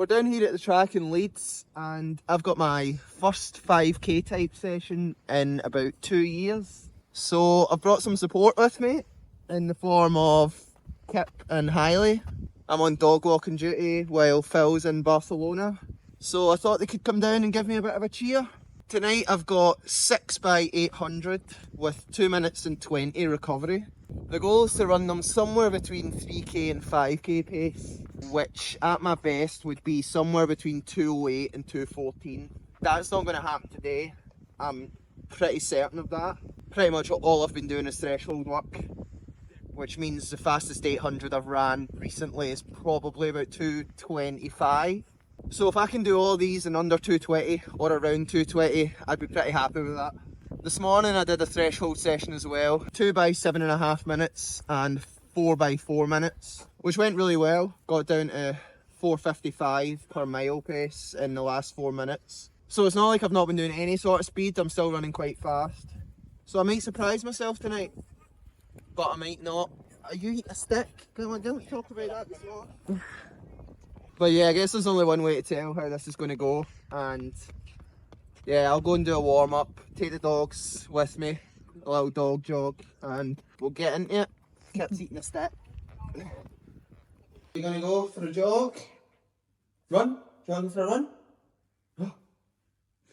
We're down here at the track in Leeds and I've got my first 5k type session in about 2 years. So I've brought some support with me in the form of Kip and Hailey. I'm on dog walking duty while Phil's in Barcelona. So I thought they could come down and give me a bit of a cheer. Tonight I've got 6 by 800 with 2 minutes and 20 recovery. The goal is to run them somewhere between 3k and 5k pace, which at my best would be somewhere between 208 and 214. That's not going to happen today. I'm pretty certain of that. Pretty much all I've been doing is threshold work, which means the fastest 800 I've ran recently is probably about 225. So if I can do all these in under 220 or around 220, I'd be pretty happy with that. This morning I did a threshold session as well, 2 by 7.5 minutes and 4 by 4 minutes, which went really well. Got down to 4:55 per mile pace in the last 4 minutes. So it's not like I've not been doing any sort of speed, I'm still running quite fast. So I might surprise myself tonight, but I might not. Are you eating a stick? Don't we talk about that before? But yeah, I guess there's only one way to tell how this is going to go, and yeah, I'll go and do a warm up, take the dogs with me, a little dog jog, and we'll get into it. Kip's eating a stick. You gonna go for a jog? Run? Do you want to go for a run?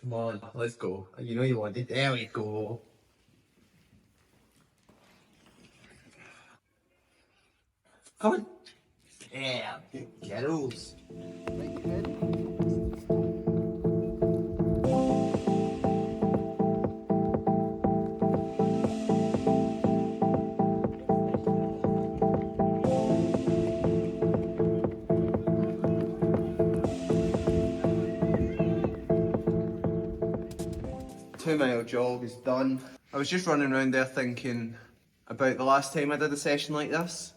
Come on, let's go. You know you want it. There we go. Come on. Yeah, good girls. Right, you ready? Two-mile jog is done. I was just running around there thinking about the last time I did a session like this.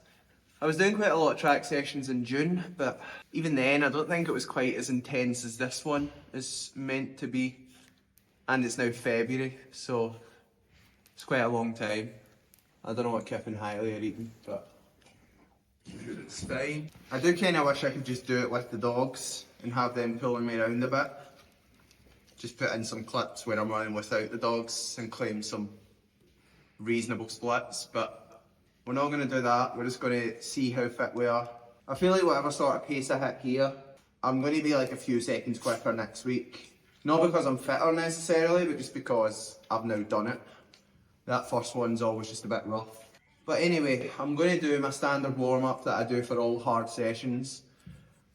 I was doing quite a lot of track sessions in June, but even then I don't think it was quite as intense as this one is meant to be. And it's now February, so it's quite a long time. I don't know what Kip and Hailey are eating, but it's fine. I do kind of wish I could just do it with the dogs and have them pulling me around a bit. Just put in some clips where I'm running without the dogs and claim some reasonable splits, but we're not going to do that. We're just going to see how fit we are. I feel like whatever sort of pace I hit here, I'm going to be like a few seconds quicker next week. Not because I'm fitter necessarily, but just because I've now done it. That first one's always just a bit rough. But anyway, I'm going to do my standard warm-up that I do for all hard sessions,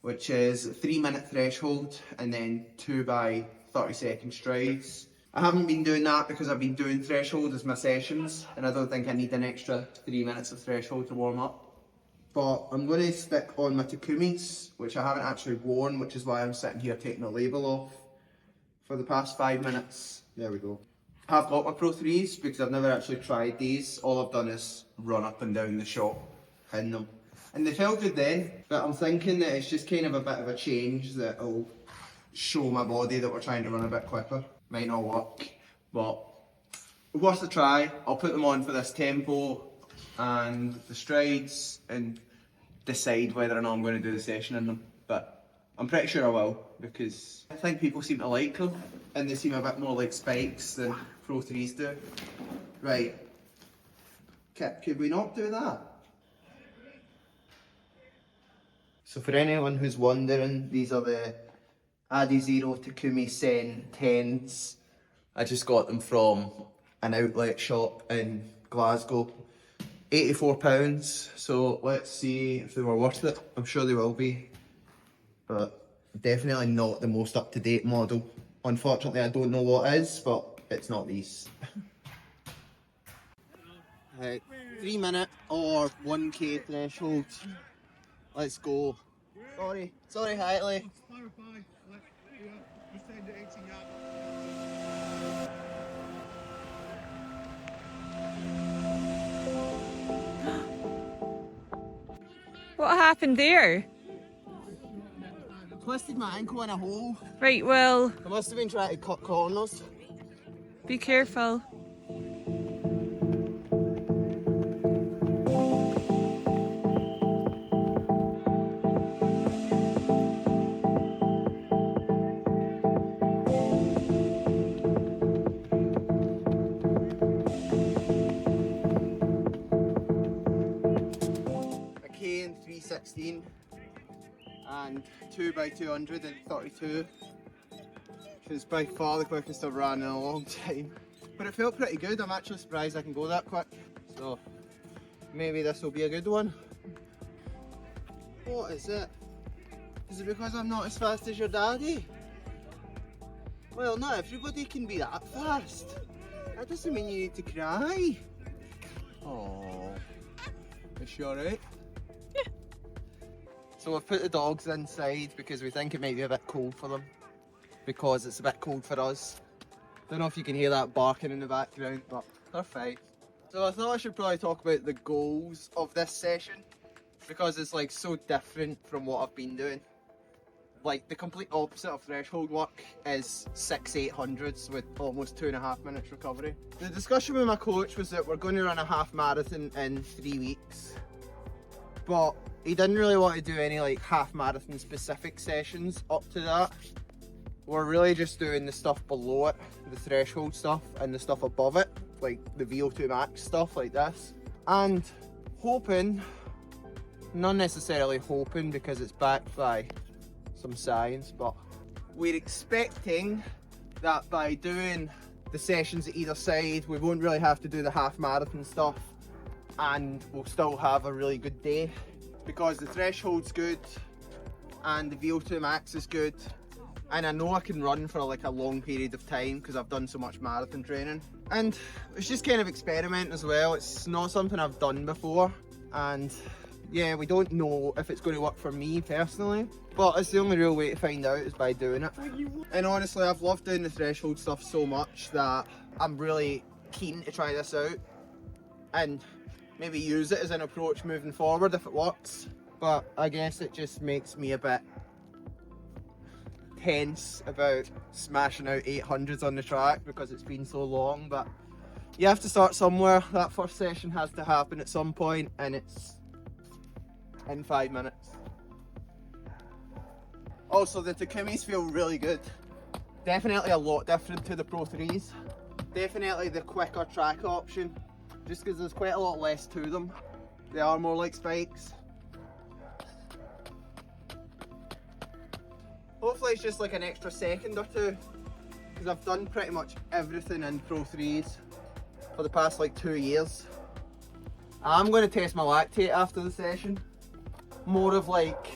which is 3-minute threshold and then 2 by 30-second strides. I haven't been doing that because I've been doing threshold as my sessions, and I don't think I need an extra 3 minutes of threshold to warm up. But I'm going to stick on my Takumis, which I haven't actually worn, which is why I'm sitting here taking the label off for the past 5 minutes. There we go. I've got my Pro 3s because I've never actually tried these. All I've done is run up and down the shop in them. And they felt good then, but I'm thinking that it's just kind of a bit of a change that will show my body that we're trying to run a bit quicker. Might not work, but worth a try. I'll put them on for this tempo and the strides and decide whether or not I'm going to do the session in them. But I'm pretty sure I will, because I think people seem to like them and they seem a bit more like spikes than Pro 3s do. Right, Kip, could we not do that? So for anyone who's wondering, these are the Adizero Takumi Sen 10s. I just got them from an outlet shop in Glasgow. £84, so let's see if they were worth it. I'm sure they will be, but definitely not the most up-to-date model. Unfortunately, I don't know what is, but it's not these. 3 minute or 1k threshold. Let's go. Sorry, Hailey. What happened there? Twisted my ankle in a hole. Right, well, I must have been trying to cut corners. be careful. 16 and 2x200 in 32, which is by far the quickest I've ran in a long time. But it felt pretty good. I'm actually surprised I can go that quick. So maybe this will be a good one. What is it? Is it because I'm not as fast as your daddy? Well, not everybody can be that fast. That doesn't mean you need to cry. Oh, is she alright? Yeah. So we've put the dogs inside because we think it might be a bit cold for them. Because it's a bit cold for us. Don't know if you can hear that barking in the background, but they're fine. So I thought I should probably talk about the goals of this session, because it's like so different from what I've been doing. Like the complete opposite of threshold work is 6-800s with almost 2.5 minutes recovery. The discussion with my coach was that we're going to run a half marathon in 3 weeks, but he didn't really want to do any like half marathon specific sessions up to that. We're really just doing the stuff below it, the threshold stuff, and the stuff above it, like the VO2 max stuff like this. And hoping, not necessarily hoping because it's backed by some science, but we're expecting that by doing the sessions at either side, we won't really have to do the half marathon stuff, and we'll still have a really good day because the threshold's good and the VO2 max is good. And I know I can run for like a long period of time because I've done so much marathon training. And it's just kind of experiment as well. It's not something I've done before. And yeah, we don't know if it's going to work for me personally. But it's the only real way to find out is by doing it. And honestly, I've loved doing the threshold stuff so much that I'm really keen to try this out. And maybe use it as an approach moving forward if it works. But I guess it just makes me a bit tense about smashing out 800s on the track because it's been so long, but you have to start somewhere. That first session has to happen at some point, and it's in 5 minutes. Also, the Takumis feel really good. Definitely a lot different to the Pro 3s. Definitely the quicker track option, just because there's quite a lot less to them. They are more like spikes. Hopefully it's just like an extra second or two, because I've done pretty much everything in Pro 3s for the past like 2 years. I'm going to test my lactate after the session. More of like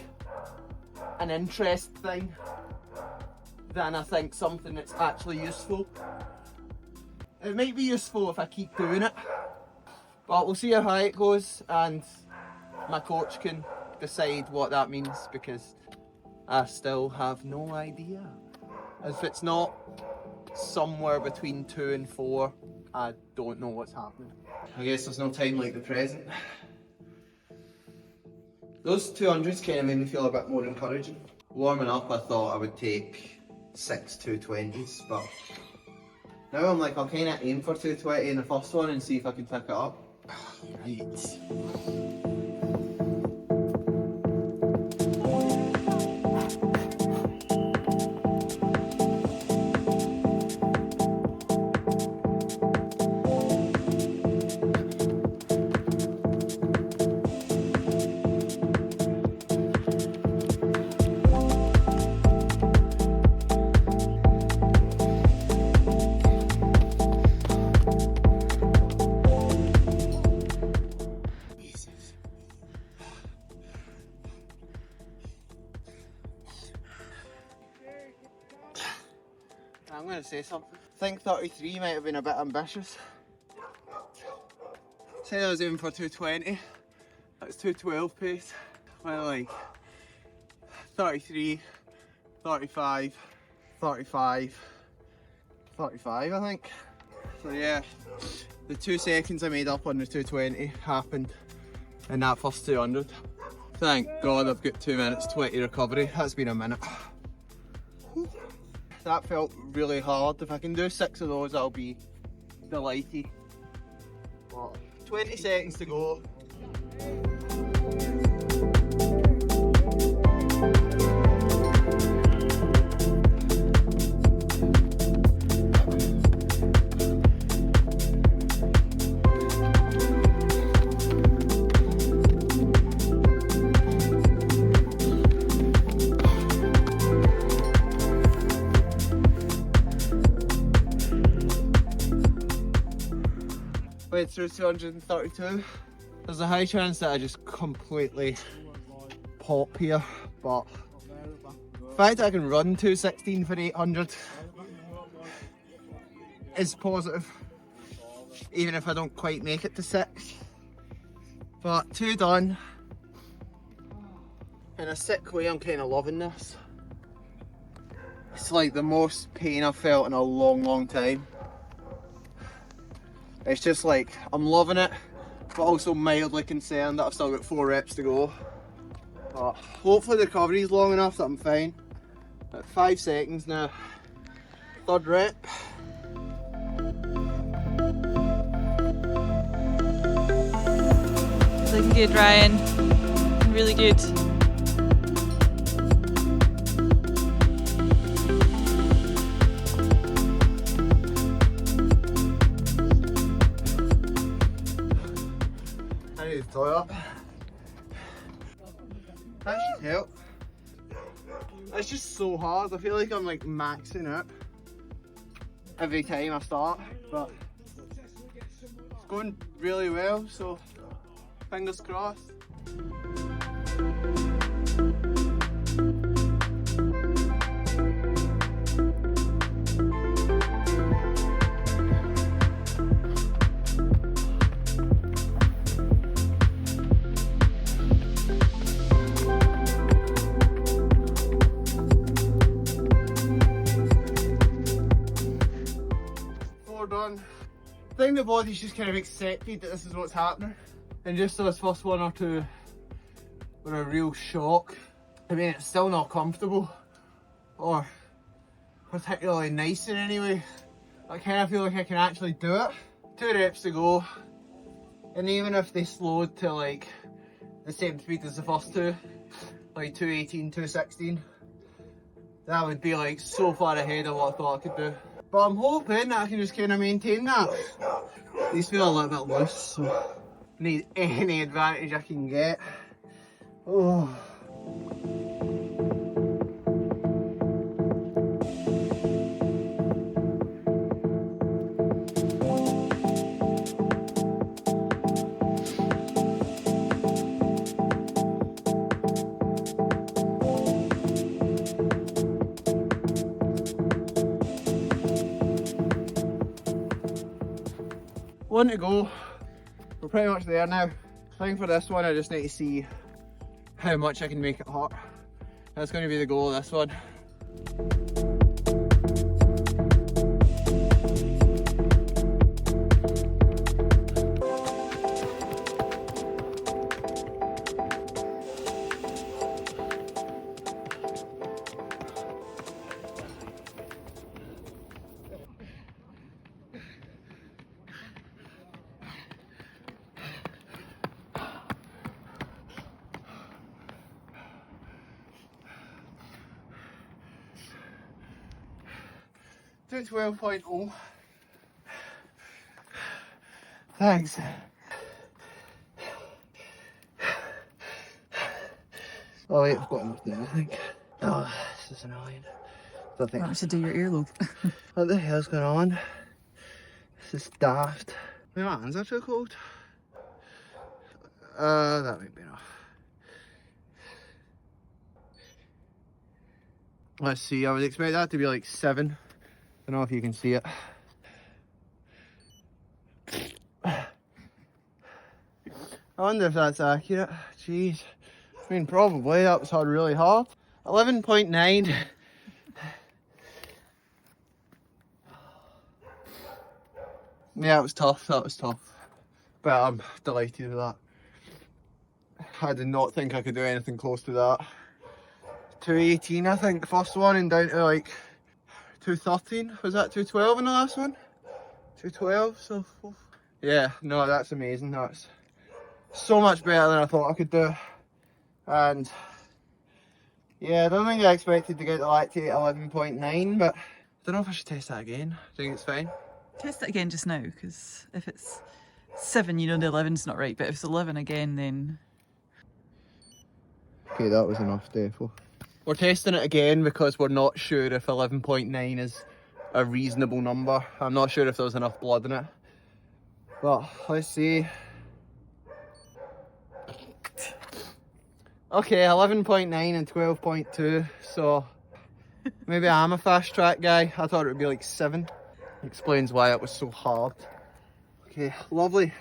an interest thing than I think something that's actually useful. It might be useful if I keep doing it, but we'll see how high it goes and my coach can decide what that means, because I still have no idea. If it's not somewhere between 2 and 4, I don't know what's happening. I guess there's no time like the present. Those 200s kind of made me feel a bit more encouraging. Warming up, I thought I would take 6 220s, but now I'm like, I'll kind of aim for 220 in the first one and see if I can pick it up. Right. I'm going to say something. I think 33 might have been a bit ambitious. Said I was aiming for 220. That's 212 pace. Well, like 33, 35, 35, 35 I think. So yeah, the 2 seconds I made up on the 220 happened in that first 200. Thank God I've got 2 minutes 20 recovery. That's been a minute. That felt really hard. If I can do 6 of those, I'll be delighted. But 20 seconds to go. Went through 232. There's a high chance that I just completely pop here, but the fact that I can run 216 for 800 is positive, even if I don't quite make it to 6. But 2 done. In a sick way, I'm kind of loving this. It's like the most pain I've felt in a long time. It's just like, I'm loving it, but also mildly concerned that I've still got 4 reps to go. But hopefully the recovery is long enough that I'm fine. At 5 seconds now. 3rd rep. Looking good, Ryan. Really good. I need the toilet. That should help. It's just so hard. I feel like I'm like maxing out every time I start, but it's going really well, so fingers crossed. Done. I think the body's just kind of accepted that this is what's happening, and just those first 1 or 2 were a real shock. I mean, it's still not comfortable or particularly nice in any way. I kind of feel like I can actually do it. 2 reps to go, and even if they slowed to like the same speed as the first 2, like 218, 216, that would be like so far ahead of what I thought I could do. But I'm hoping that I can just kind of maintain that. These feel a little bit loose, so need any advantage I can get. Oh. One to go. We're pretty much there now. I think for this one I just need to see how much I can make it hot. That's going to be the goal of this one. 12.0. Thanks. Oh wait, I've got enough there, I think. Oh, this is annoying. I think I should do your earlobe. what the hell's going on? This is daft. My hands are too cold. That might be enough. Let's see, I would expect that to be like 7. I don't know if you can see it. I wonder if that's accurate. Jeez. I mean, probably. That was hard, really hard. 11.9. Yeah, it was tough. That was tough. But I'm delighted with that. I did not think I could do anything close to that. 218, I think, the first one, and down to like 213. Was that 212 in the last one? 212, so yeah, no, that's amazing. That's so much better than I thought I could do. And yeah, I don't think I expected to get the lactate 11.9, but I don't know if I should test that again. I think it's fine. Test it again just now, because if it's 7, you know the 11's not right, but if it's 11 again, then... Okay, that was enough, defo. We're testing it again because we're not sure if 11.9 is a reasonable number. I'm not sure if there's enough blood in it. But let's see. Okay, 11.9 and 12.2, so maybe I'm a fast track guy. I thought it would be like 7. Explains why it was so hard. Okay, lovely.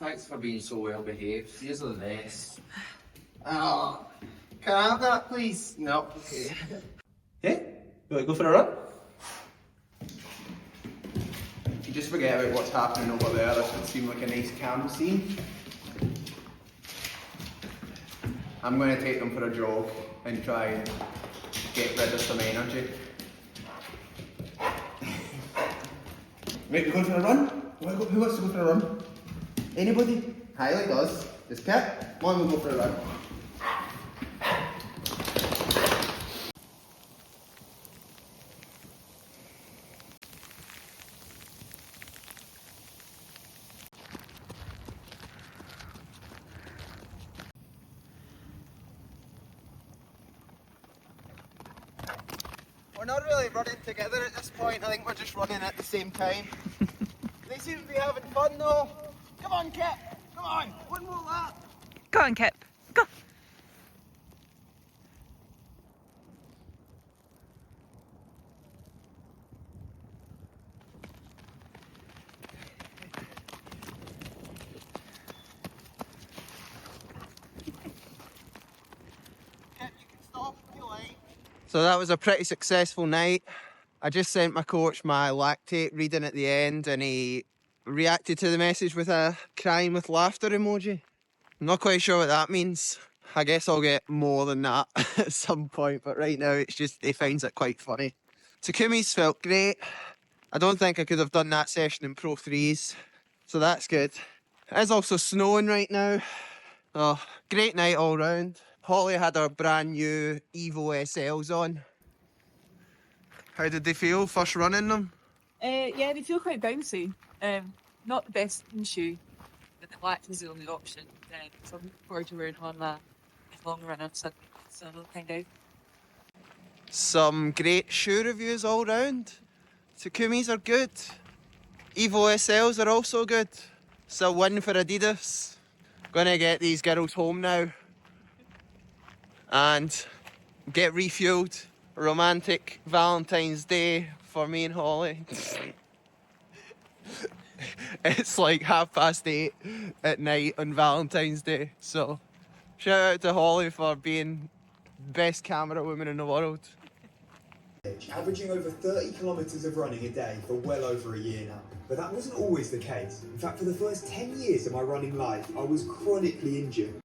Thanks for being so well behaved. These are the best. Oh, can I have that, please? No. Okay. Hey, you want to go for a run? You just forget about what's happening over there. This would seem like a nice cam scene. I'm going to take them for a jog and try and get rid of some energy. Right, you going for a run? Who wants to go for a run? Anybody? Hailey does. Just Kit. Come on, we'll go for a run. We're not really running together at this point. I think we're just running at the same time. They seem to be having fun though. Come on, Kit. Come on. One more lap. Go on, Kip. Go. Kit, you can stop if you like. So that was a pretty successful night. I just sent my coach my lactate reading at the end and he reacted to the message with a crying with laughter emoji. I'm not quite sure what that means. I guess I'll get more than that at some point, but right now it's just he finds it quite funny. Takumi's felt great. I don't think I could have done that session in Pro 3s, so that's good. It is also snowing right now. Oh, great night all round. Holly had her brand new Evo SLs on. How did they feel first running them? Yeah, they feel quite bouncy. Not the best in shoe, but the black is the only option. So I'm looking forward to wearing on that long run on Sunday. So we'll find out. Some great shoe reviews all round. Takumi's are good. Evo SLs are also good. It's a win for Adidas. Gonna get these girls home now and get refueled. Romantic Valentine's Day for me and Holly. It's like 8:30 at night on Valentine's Day, so shout out to Holly for being best camera woman in the world. Averaging over 30 kilometres of running a day for well over a year now. But that wasn't always the case. In fact, for the first 10 years of my running life, I was chronically injured.